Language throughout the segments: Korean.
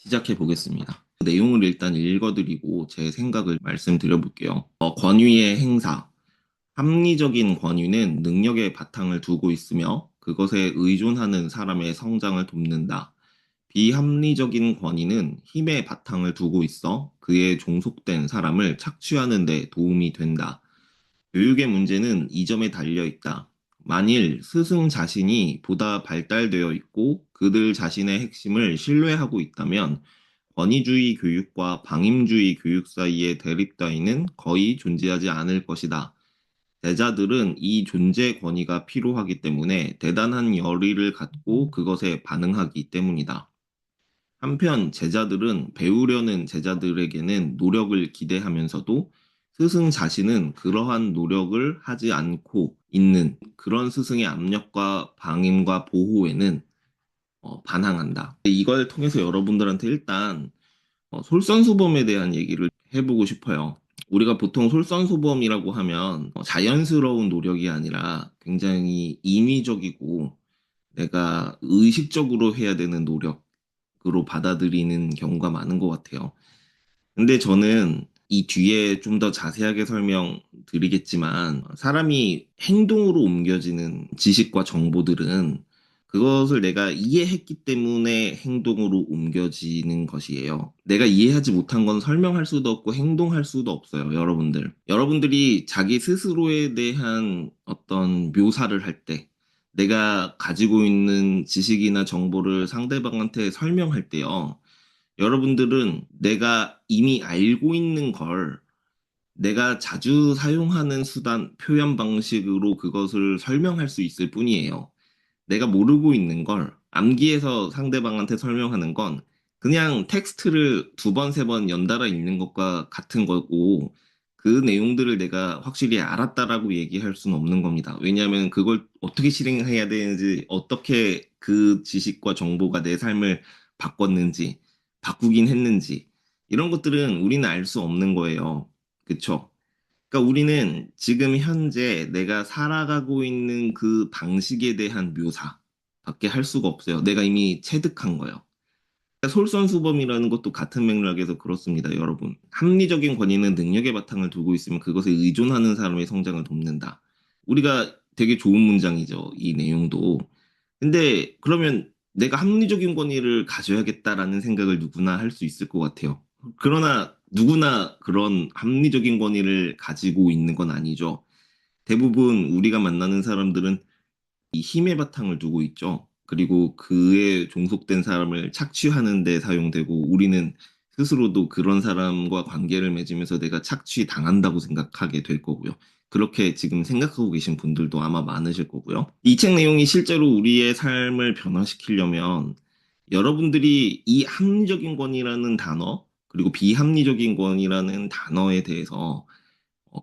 시작해 보겠습니다. 내용을 일단 읽어드리고 제 생각을 말씀드려 볼게요. 권위의 행사. 합리적인 권위는 능력의 바탕을 두고 있으며 그것에 의존하는 사람의 성장을 돕는다. 비합리적인 권위는 힘의 바탕을 두고 있어 그에 종속된 사람을 착취하는 데 도움이 된다. 교육의 문제는 이 점에 달려 있다. 만일 스승 자신이 보다 발달되어 있고 그들 자신의 핵심을 신뢰하고 있다면 권위주의 교육과 방임주의 교육 사이의 대립 따위는 거의 존재하지 않을 것이다. 제자들은 이 존재 권위가 필요하기 때문에 대단한 열의를 갖고 그것에 반응하기 때문이다. 한편 제자들은 배우려는 제자들에게는 노력을 기대하면서도 스승 자신은 그러한 노력을 하지 않고 있는 그런 스승의 압력과 방임과 보호에는 반항한다. 이걸 통해서 여러분들한테 일단 솔선수범에 대한 얘기를 해보고 싶어요. 우리가 보통 솔선수범이라고 하면 자연스러운 노력이 아니라 굉장히 인위적이고 내가 의식적으로 해야 되는 노력으로 받아들이는 경우가 많은 것 같아요. 근데 저는 이 뒤에 좀 더 자세하게 설명드리겠지만 사람이 행동으로 옮겨지는 지식과 정보들은 그것을 내가 이해했기 때문에 행동으로 옮겨지는 것이에요. 내가 이해하지 못한 건 설명할 수도 없고 행동할 수도 없어요, 여러분들. 여러분들이 자기 스스로에 대한 어떤 묘사를 할 때, 내가 가지고 있는 지식이나 정보를 상대방한테 설명할 때요. 여러분들은 내가 이미 알고 있는 걸 내가 자주 사용하는 수단, 표현 방식으로 그것을 설명할 수 있을 뿐이에요. 내가 모르고 있는 걸 암기해서 상대방한테 설명하는 건 그냥 텍스트를 두 번, 세 번 연달아 읽는 것과 같은 거고 그 내용들을 내가 확실히 알았다라고 얘기할 수는 없는 겁니다. 왜냐하면 그걸 어떻게 실행해야 되는지, 어떻게 그 지식과 정보가 내 삶을 바꿨는지, 바꾸긴 했는지, 이런 것들은 우리는 알 수 없는 거예요. 그쵸? 그러니까 우리는 지금 현재 내가 살아가고 있는 그 방식에 대한 묘사밖에 할 수가 없어요. 내가 이미 체득한 거예요. 그러니까 솔선수범이라는 것도 같은 맥락에서 그렇습니다, 여러분. 합리적인 권위는 능력의 바탕을 두고 있으면 그것에 의존하는 사람의 성장을 돕는다. 우리가 되게 좋은 문장이죠, 이 내용도. 근데 그러면 내가 합리적인 권위를 가져야겠다라는 생각을 누구나 할 수 있을 것 같아요. 그러나 누구나 그런 합리적인 권위를 가지고 있는 건 아니죠. 대부분 우리가 만나는 사람들은 이 힘의 바탕을 두고 있죠. 그리고 그에 종속된 사람을 착취하는 데 사용되고 우리는 스스로도 그런 사람과 관계를 맺으면서 내가 착취당한다고 생각하게 될 거고요. 그렇게 지금 생각하고 계신 분들도 아마 많으실 거고요. 이 책 내용이 실제로 우리의 삶을 변화시키려면 여러분들이 이 합리적인 권위라는 단어, 그리고 비합리적인 권위라는 단어에 대해서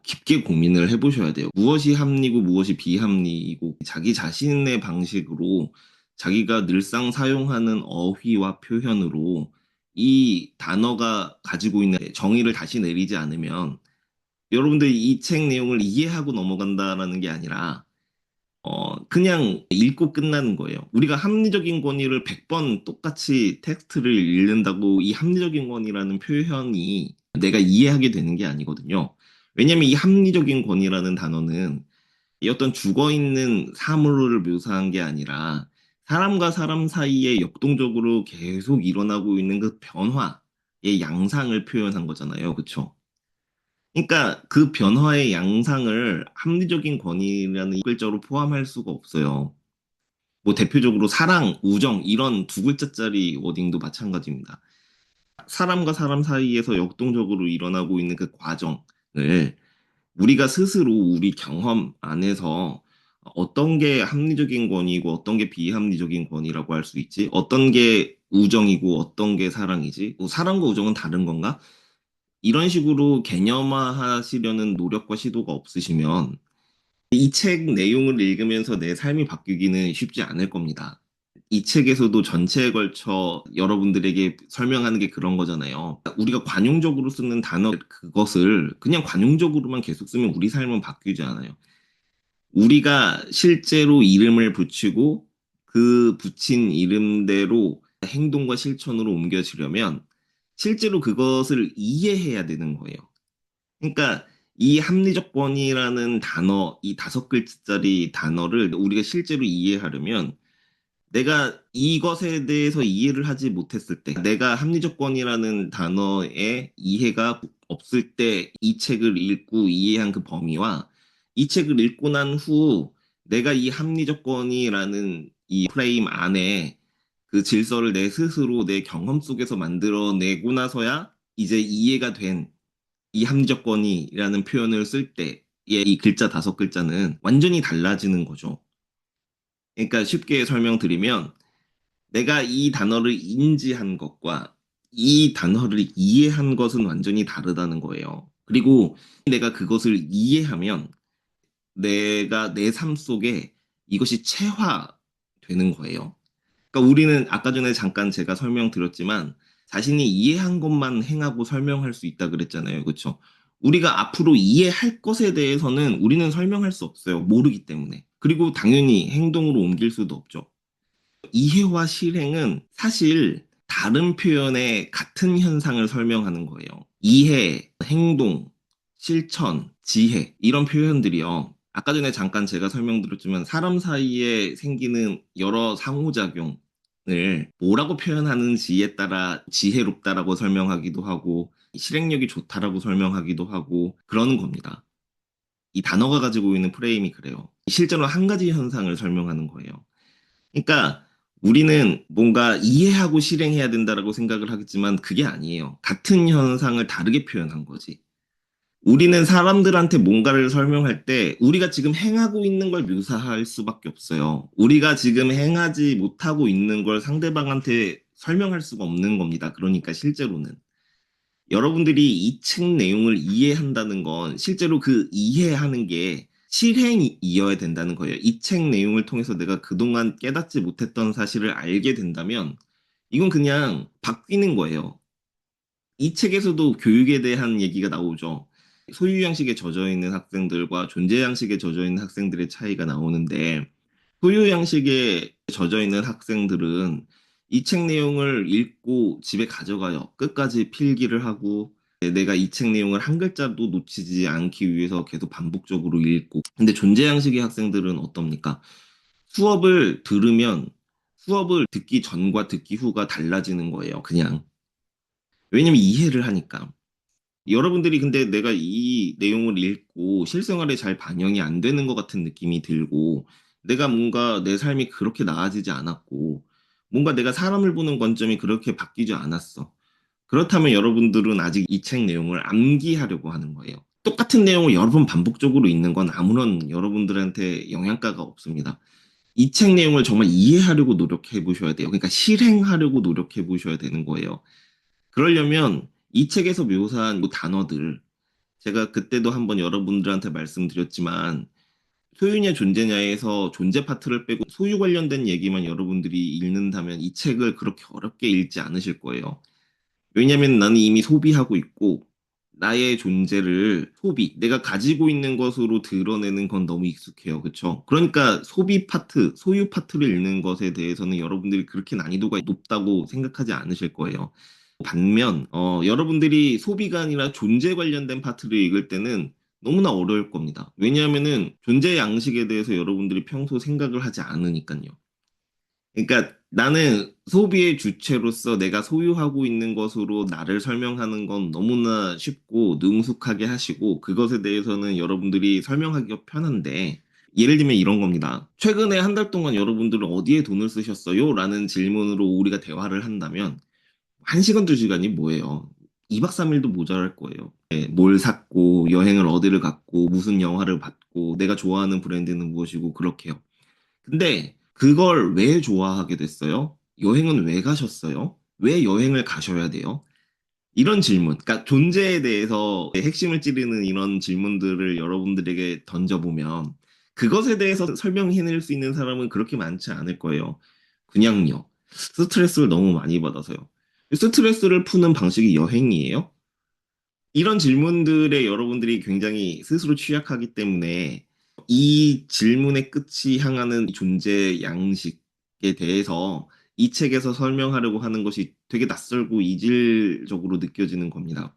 깊게 고민을 해보셔야 돼요. 무엇이 합리고 무엇이 비합리이고 자기 자신의 방식으로 자기가 늘상 사용하는 어휘와 표현으로 이 단어가 가지고 있는 정의를 다시 내리지 않으면 여러분들이 이 책 내용을 이해하고 넘어간다라는 게 아니라 그냥 읽고 끝나는 거예요. 우리가 합리적인 권위를 100번 똑같이 텍스트를 읽는다고 이 합리적인 권위라는 표현이 내가 이해하게 되는 게 아니거든요. 왜냐면 이 합리적인 권위라는 단어는 이 어떤 죽어 있는 사물을 묘사한 게 아니라 사람과 사람 사이에 역동적으로 계속 일어나고 있는 그 변화의 양상을 표현한 거잖아요. 그쵸? 그러니까 그 변화의 양상을 합리적인 권위라는 글자로 포함할 수가 없어요. 뭐 대표적으로 사랑, 우정 이런 두 글자짜리 워딩도 마찬가지입니다. 사람과 사람 사이에서 역동적으로 일어나고 있는 그 과정을 우리가 스스로 우리 경험 안에서 어떤 게 합리적인 권위고 어떤 게 비합리적인 권위라고 할 수 있지? 어떤 게 우정이고 어떤 게 사랑이지? 뭐 사랑과 우정은 다른 건가? 이런 식으로 개념화하시려는 노력과 시도가 없으시면 이 책 내용을 읽으면서 내 삶이 바뀌기는 쉽지 않을 겁니다. 이 책에서도 전체에 걸쳐 여러분들에게 설명하는 게 그런 거잖아요. 우리가 관용적으로 쓰는 단어 그것을 그냥 관용적으로만 계속 쓰면 우리 삶은 바뀌지 않아요. 우리가 실제로 이름을 붙이고 그 붙인 이름대로 행동과 실천으로 옮겨지려면 실제로 그것을 이해해야 되는 거예요. 그러니까 이 합리적 권위라는 단어, 이 5글자짜리 단어를 우리가 실제로 이해하려면 내가 이것에 대해서 이해를 하지 못했을 때, 내가 합리적권이라는 단어의 이해가 없을 때 이 책을 읽고 이해한 그 범위와 이 책을 읽고 난 후 내가 이 합리적권이라는 이 프레임 안에 그 질서를 내 스스로 내 경험 속에서 만들어내고 나서야 이제 이해가 된 이 합리적권이라는 표현을 쓸 때의 이 글자 5글자는 완전히 달라지는 거죠. 그러니까 쉽게 설명드리면 내가 이 단어를 인지한 것과 이 단어를 이해한 것은 완전히 다르다는 거예요. 그리고 내가 그것을 이해하면 내가 내 삶 속에 이것이 체화되는 거예요. 그러니까 우리는 아까 전에 잠깐 제가 설명드렸지만 자신이 이해한 것만 행하고 설명할 수 있다 그랬잖아요. 그렇죠? 우리가 앞으로 이해할 것에 대해서는 우리는 설명할 수 없어요. 모르기 때문에. 그리고 당연히 행동으로 옮길 수도 없죠. 이해와 실행은 사실 다른 표현의 같은 현상을 설명하는 거예요. 이해, 행동, 실천, 지혜 이런 표현들이요. 아까 전에 잠깐 제가 설명드렸지만 사람 사이에 생기는 여러 상호작용을 뭐라고 표현하는지에 따라 지혜롭다라고 설명하기도 하고 실행력이 좋다라고 설명하기도 하고 그러는 겁니다. 이 단어가 가지고 있는 프레임이 그래요. 실제로 한 가지 현상을 설명하는 거예요. 그러니까 우리는 뭔가 이해하고 실행해야 된다라고 생각을 하겠지만 그게 아니에요. 같은 현상을 다르게 표현한 거지. 우리는 사람들한테 뭔가를 설명할 때 우리가 지금 행하고 있는 걸 묘사할 수밖에 없어요. 우리가 지금 행하지 못하고 있는 걸 상대방한테 설명할 수가 없는 겁니다. 그러니까 실제로는. 여러분들이 이 책 내용을 이해한다는 건 실제로 그 이해하는 게 실행이어야 된다는 거예요. 이 책 내용을 통해서 내가 그동안 깨닫지 못했던 사실을 알게 된다면 이건 그냥 바뀌는 거예요. 이 책에서도 교육에 대한 얘기가 나오죠. 소유 양식에 젖어 있는 학생들과 존재 양식에 젖어 있는 학생들의 차이가 나오는데 소유 양식에 젖어 있는 학생들은 이 책 내용을 읽고 집에 가져가요. 끝까지 필기를 하고 내가 이 책 내용을 한 글자도 놓치지 않기 위해서 계속 반복적으로 읽고. 근데 존재 양식의 학생들은 어떻습니까? 수업을 들으면 수업을 듣기 전과 듣기 후가 달라지는 거예요. 그냥. 왜냐면 이해를 하니까. 여러분들이 근데 내가 이 내용을 읽고 실생활에 잘 반영이 안 되는 것 같은 느낌이 들고 내가 뭔가 내 삶이 그렇게 나아지지 않았고 뭔가 내가 사람을 보는 관점이 그렇게 바뀌지 않았어. 그렇다면 여러분들은 아직 이 책 내용을 암기하려고 하는 거예요. 똑같은 내용을 여러 번 반복적으로 읽는 건 아무런 여러분들한테 영향가가 없습니다. 이 책 내용을 정말 이해하려고 노력해 보셔야 돼요. 그러니까 실행하려고 노력해 보셔야 되는 거예요. 그러려면 이 책에서 묘사한 그 단어들, 제가 그때도 한번 여러분들한테 말씀드렸지만, 소유냐 존재냐에서 존재 파트를 빼고 소유 관련된 얘기만 여러분들이 읽는다면 이 책을 그렇게 어렵게 읽지 않으실 거예요. 왜냐면 나는 이미 소비하고 있고, 나의 존재를 내가 가지고 있는 것으로 드러내는 건 너무 익숙해요. 그쵸? 그러니까 소비 파트, 소유 파트를 읽는 것에 대해서는 여러분들이 그렇게 난이도가 높다고 생각하지 않으실 거예요. 반면, 여러분들이 소비가 아니라 존재 관련된 파트를 읽을 때는 너무나 어려울 겁니다. 왜냐하면은 존재 양식에 대해서 여러분들이 평소 생각을 하지 않으니까요. 그러니까 나는 소비의 주체로서 내가 소유하고 있는 것으로 나를 설명하는 건 너무나 쉽고 능숙하게 하시고 그것에 대해서는 여러분들이 설명하기가 편한데 예를 들면 이런 겁니다. 최근에 한 달 동안 여러분들은 어디에 돈을 쓰셨어요? 라는 질문으로 우리가 대화를 한다면 1시간, 2시간이 뭐예요? 2박 3일도 모자랄 거예요. 네, 뭘 샀고, 여행을 어디를 갔고, 무슨 영화를 봤고, 내가 좋아하는 브랜드는 무엇이고, 그렇게요. 근데 그걸 왜 좋아하게 됐어요? 여행은 왜 가셨어요? 왜 여행을 가셔야 돼요? 이런 질문, 그러니까 존재에 대해서 핵심을 찌르는 이런 질문들을 여러분들에게 던져보면 그것에 대해서 설명해낼 수 있는 사람은 그렇게 많지 않을 거예요. 그냥요. 스트레스를 너무 많이 받아서요. 스트레스를 푸는 방식이 여행이에요? 이런 질문들에 여러분들이 굉장히 스스로 취약하기 때문에 이 질문의 끝이 향하는 존재 양식에 대해서 이 책에서 설명하려고 하는 것이 되게 낯설고 이질적으로 느껴지는 겁니다.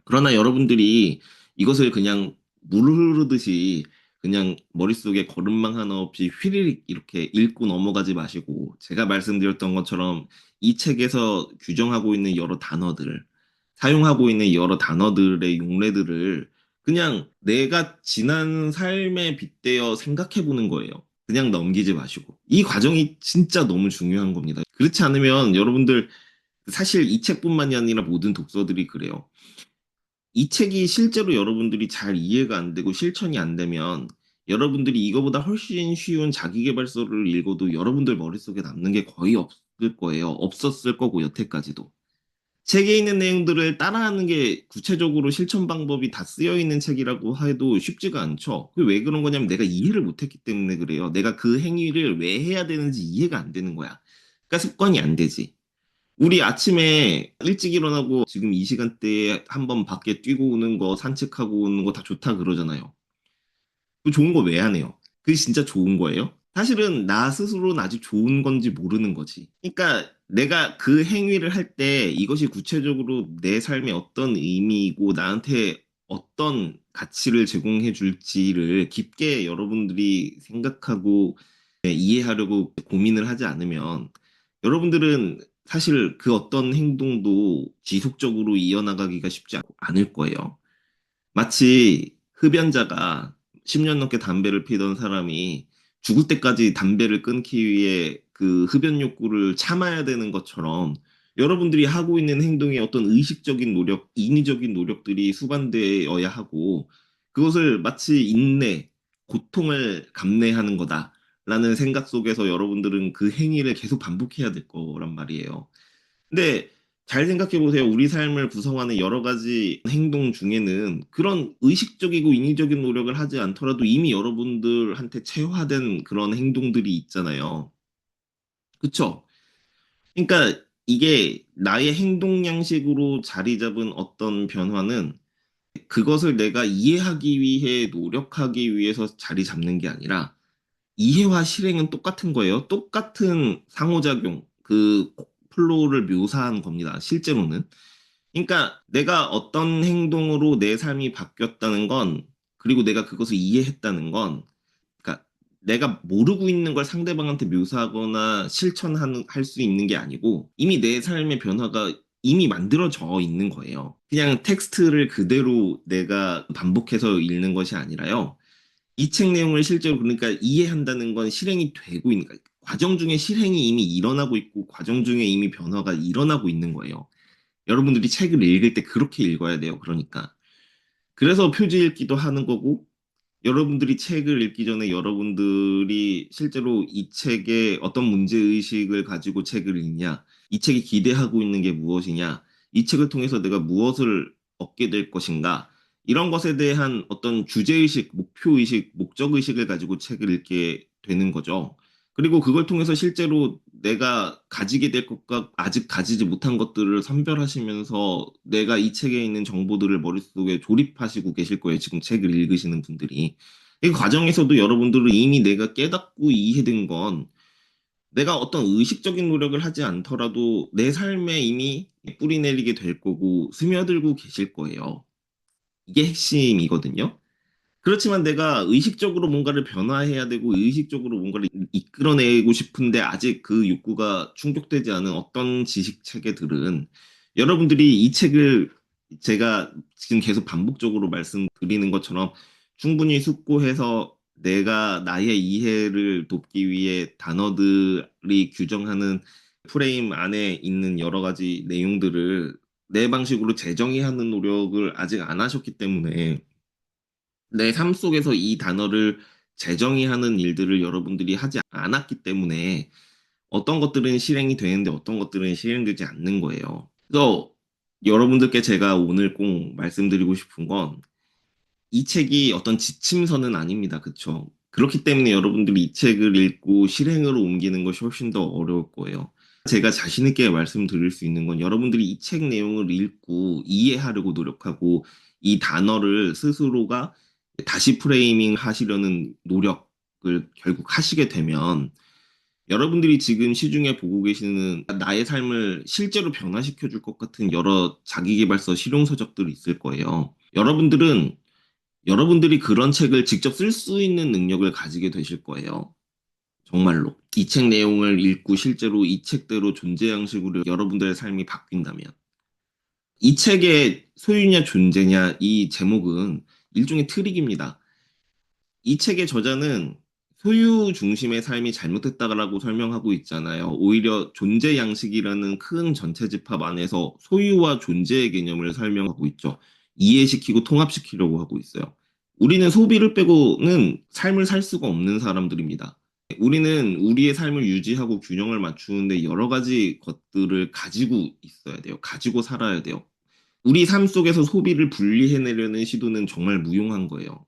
그러나 여러분들이 이것을 그냥 물 흐르듯이 그냥 머릿속에 거름망 하나 없이 휘리릭 이렇게 읽고 넘어가지 마시고 제가 말씀드렸던 것처럼 이 책에서 규정하고 있는 여러 단어들, 사용하고 있는 여러 단어들의 용례들을 그냥 내가 지난 삶에 빗대어 생각해 보는 거예요. 그냥 넘기지 마시고. 이 과정이 진짜 너무 중요한 겁니다. 그렇지 않으면 여러분들 사실 이 책뿐만이 아니라 모든 독서들이 그래요. 이 책이 실제로 여러분들이 잘 이해가 안 되고 실천이 안 되면 여러분들이 이거보다 훨씬 쉬운 자기계발서를 읽어도 여러분들 머릿속에 남는 게 거의 없을 거예요. 없었을 거고, 여태까지도. 책에 있는 내용들을 따라하는 게 구체적으로 실천 방법이 다 쓰여 있는 책이라고 해도 쉽지가 않죠. 그게 왜 그런 거냐면 내가 이해를 못했기 때문에 그래요. 내가 그 행위를 왜 해야 되는지 이해가 안 되는 거야. 그러니까 습관이 안 되지. 우리 아침에 일찍 일어나고 지금 이 시간대에 한번 밖에 뛰고 오는 거, 산책하고 오는 거 다 좋다 그러잖아요. 그 좋은 거 왜 안 해요? 그게 진짜 좋은 거예요? 사실은 나 스스로는 아직 좋은 건지 모르는 거지. 그러니까 내가 그 행위를 할 때 이것이 구체적으로 내 삶에 어떤 의미이고 나한테 어떤 가치를 제공해 줄지를 깊게 여러분들이 생각하고 이해하려고 고민을 하지 않으면 여러분들은 사실 그 어떤 행동도 지속적으로 이어나가기가 쉽지 않을 거예요. 마치 흡연자가 10년 넘게 담배를 피던 사람이 죽을 때까지 담배를 끊기 위해 그 흡연 욕구를 참아야 되는 것처럼 여러분들이 하고 있는 행동에 어떤 의식적인 노력, 인위적인 노력들이 수반되어야 하고 그것을 마치 인내, 고통을 감내하는 거다라는 생각 속에서 여러분들은 그 행위를 계속 반복해야 될 거란 말이에요. 근데 잘 생각해 보세요. 우리 삶을 구성하는 여러 가지 행동 중에는 그런 의식적이고 인위적인 노력을 하지 않더라도 이미 여러분들한테 체화된 그런 행동들이 있잖아요. 그쵸? 그러니까 이게 나의 행동 양식으로 자리 잡은 어떤 변화는 그것을 내가 이해하기 위해 노력하기 위해서 자리 잡는 게 아니라 이해와 실행은 똑같은 거예요. 똑같은 상호작용, 그 플로우를 묘사한 겁니다. 실제로는. 그러니까 내가 어떤 행동으로 내 삶이 바뀌었다는 건, 그리고 내가 그것을 이해했다는 건, 그러니까 내가 모르고 있는 걸 상대방한테 묘사하거나 실천하는, 할 수 있는 게 아니고, 이미 내 삶의 변화가 이미 만들어져 있는 거예요. 그냥 텍스트를 그대로 내가 반복해서 읽는 것이 아니라요. 이 책 내용을 실제로 그러니까 이해한다는 건 실행이 되고 있는, 그러니까 과정 중에 실행이 이미 일어나고 있고, 과정 중에 이미 변화가 일어나고 있는 거예요. 여러분들이 책을 읽을 때 그렇게 읽어야 돼요. 그러니까. 그래서 표지 읽기도 하는 거고, 여러분들이 책을 읽기 전에 여러분들이 실제로 이 책에 어떤 문제의식을 가지고 책을 읽냐, 이 책이 기대하고 있는 게 무엇이냐, 이 책을 통해서 내가 무엇을 얻게 될 것인가, 이런 것에 대한 어떤 주제의식, 목표의식, 목적의식을 가지고 책을 읽게 되는 거죠. 그리고 그걸 통해서 실제로 내가 가지게 될 것과 아직 가지지 못한 것들을 선별하시면서 내가 이 책에 있는 정보들을 머릿속에 조립하시고 계실 거예요. 지금 책을 읽으시는 분들이. 이 과정에서도 여러분들은 이미 내가 깨닫고 이해된 건 내가 어떤 의식적인 노력을 하지 않더라도 내 삶에 이미 뿌리 내리게 될 거고 스며들고 계실 거예요. 이게 핵심이거든요. 그렇지만 내가 의식적으로 뭔가를 변화해야 되고 의식적으로 뭔가를 이끌어내고 싶은데 아직 그 욕구가 충족되지 않은 어떤 지식 체계들은 여러분들이 이 책을 제가 지금 계속 반복적으로 말씀드리는 것처럼 충분히 숙고해서 내가 나의 이해를 돕기 위해 단어들이 규정하는 프레임 안에 있는 여러 가지 내용들을 내 방식으로 재정의하는 노력을 아직 안 하셨기 때문에 내 삶 속에서 이 단어를 재정의하는 일들을 여러분들이 하지 않았기 때문에 어떤 것들은 실행이 되는데 어떤 것들은 실행되지 않는 거예요. 그래서 여러분들께 제가 오늘 꼭 말씀드리고 싶은 건 이 책이 어떤 지침서는 아닙니다. 그쵸? 그렇기 때문에 여러분들이 이 책을 읽고 실행으로 옮기는 것이 훨씬 더 어려울 거예요. 제가 자신 있게 말씀드릴 수 있는 건 여러분들이 이 책 내용을 읽고 이해하려고 노력하고 이 단어를 스스로가 다시 프레이밍 하시려는 노력을 결국 하시게 되면 여러분들이 지금 시중에 보고 계시는 나의 삶을 실제로 변화시켜 줄 것 같은 여러 자기계발서 실용서적들이 있을 거예요. 여러분들이 그런 책을 직접 쓸 수 있는 능력을 가지게 되실 거예요. 정말로. 이 책 내용을 읽고 실제로 이 책대로 존재 양식으로 여러분들의 삶이 바뀐다면. 이 책의 소유냐 존재냐 이 제목은 일종의 트릭입니다. 이 책의 저자는 소유 중심의 삶이 잘못됐다라고 설명하고 있잖아요. 오히려 존재 양식이라는 큰 전체 집합 안에서 소유와 존재의 개념을 설명하고 있죠. 이해시키고 통합시키려고 하고 있어요. 우리는 소비를 빼고는 삶을 살 수가 없는 사람들입니다. 우리는 우리의 삶을 유지하고 균형을 맞추는데 여러 가지 것들을 가지고 있어야 돼요. 가지고 살아야 돼요. 우리 삶 속에서 소비를 분리해내려는 시도는 정말 무용한 거예요.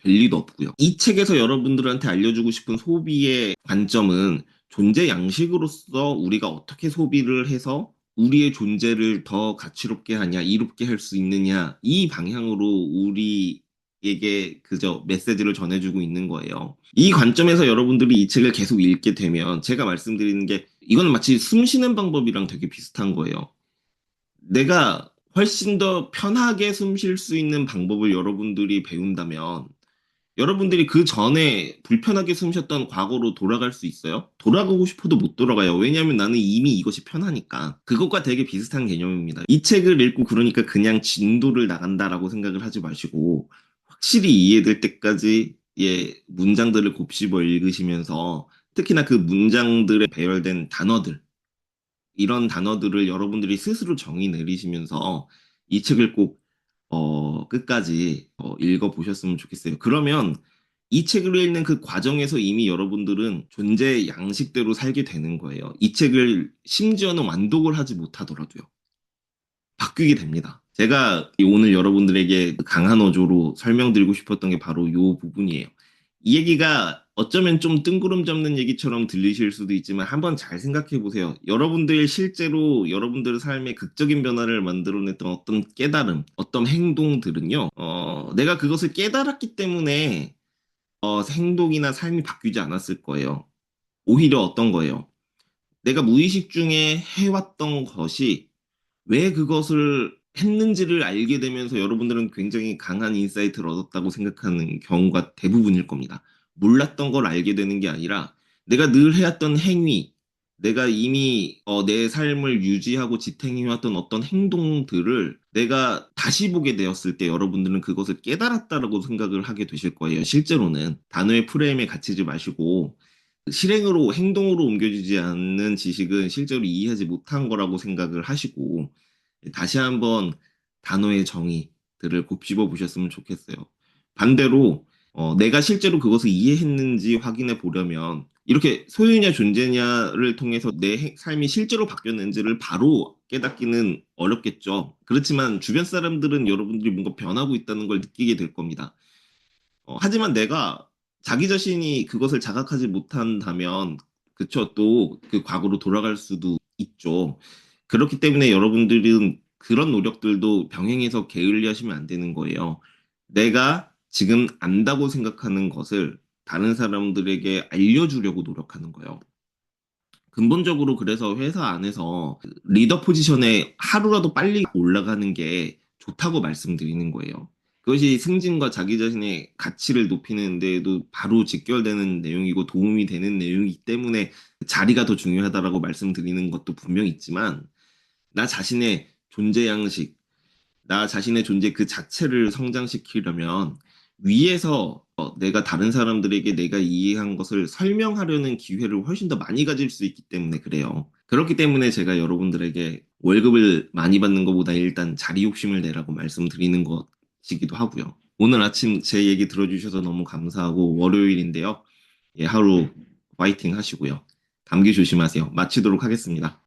될 리도 없고요. 이 책에서 여러분들한테 알려주고 싶은 소비의 관점은 존재 양식으로서 우리가 어떻게 소비를 해서 우리의 존재를 더 가치롭게 하냐, 이롭게 할 수 있느냐, 이 방향으로 우리에게 그저 메시지를 전해주고 있는 거예요. 이 관점에서 여러분들이 이 책을 계속 읽게 되면 제가 말씀드리는 게 이건 마치 숨 쉬는 방법이랑 되게 비슷한 거예요. 내가 훨씬 더 편하게 숨 쉴 수 있는 방법을 여러분들이 배운다면 여러분들이 그 전에 불편하게 숨 쉬었던 과거로 돌아갈 수 있어요? 돌아가고 싶어도 못 돌아가요. 왜냐하면 나는 이미 이것이 편하니까. 그것과 되게 비슷한 개념입니다. 이 책을 읽고 그러니까 그냥 진도를 나간다라고 생각을 하지 마시고 확실히 이해될 때까지 예, 문장들을 곱씹어 읽으시면서 특히나 그 문장들에 배열된 단어들 이런 단어들을 여러분들이 스스로 정의 내리시면서 이 책을 꼭 끝까지 읽어보셨으면 좋겠어요. 그러면 이 책을 읽는 그 과정에서 이미 여러분들은 존재의 양식대로 살게 되는 거예요. 이 책을 심지어는 완독을 하지 못하더라도요. 바뀌게 됩니다. 제가 오늘 여러분들에게 강한 어조로 설명드리고 싶었던 게 바로 이 부분이에요. 이 얘기가 어쩌면 좀 뜬구름 잡는 얘기처럼 들리실 수도 있지만 한번 잘 생각해 보세요. 여러분들 실제로 여러분들의 삶에 극적인 변화를 만들어냈던 어떤 깨달음, 어떤 행동들은요, 내가 그것을 깨달았기 때문에 행동이나 삶이 바뀌지 않았을 거예요. 오히려 어떤 거예요? 내가 무의식 중에 해왔던 것이 왜 그것을 했는지를 알게 되면서 여러분들은 굉장히 강한 인사이트를 얻었다고 생각하는 경우가 대부분일 겁니다. 몰랐던 걸 알게 되는 게 아니라 내가 늘 해왔던 행위, 내가 이미 내 삶을 유지하고 지탱해왔던 어떤 행동들을 내가 다시 보게 되었을 때 여러분들은 그것을 깨달았다라고 생각을 하게 되실 거예요. 실제로는 단어의 프레임에 갇히지 마시고 실행으로 행동으로 옮겨지지 않는 지식은 실제로 이해하지 못한 거라고 생각을 하시고 다시 한번 단어의 정의들을 곱씹어 보셨으면 좋겠어요. 반대로 내가 실제로 그것을 이해했는지 확인해 보려면 이렇게 소유냐 존재냐를 통해서 내 삶이 실제로 바뀌었는지를 바로 깨닫기는 어렵겠죠. 그렇지만 주변 사람들은 여러분들이 뭔가 변하고 있다는 걸 느끼게 될 겁니다. 하지만 내가 자기 자신이 그것을 자각하지 못한다면, 그쵸, 또 그 과거로 돌아갈 수도 있죠. 그렇기 때문에 여러분들은 그런 노력들도 병행해서 게을리 하시면 안 되는 거예요. 내가 지금 안다고 생각하는 것을 다른 사람들에게 알려주려고 노력하는 거예요. 근본적으로 그래서 회사 안에서 그 리더 포지션에 하루라도 빨리 올라가는 게 좋다고 말씀드리는 거예요. 그것이 승진과 자기 자신의 가치를 높이는 데에도 바로 직결되는 내용이고 도움이 되는 내용이기 때문에 자리가 더 중요하다라고 말씀드리는 것도 분명히 있지만 나 자신의 존재 양식, 나 자신의 존재 그 자체를 성장시키려면 위에서 내가 다른 사람들에게 내가 이해한 것을 설명하려는 기회를 훨씬 더 많이 가질 수 있기 때문에 그래요. 그렇기 때문에 제가 여러분들에게 월급을 많이 받는 것보다 일단 자리 욕심을 내라고 말씀드리는 것이기도 하고요. 오늘 아침 제 얘기 들어주셔서 너무 감사하고 월요일인데요. 예, 하루 파이팅 하시고요. 감기 조심하세요. 마치도록 하겠습니다.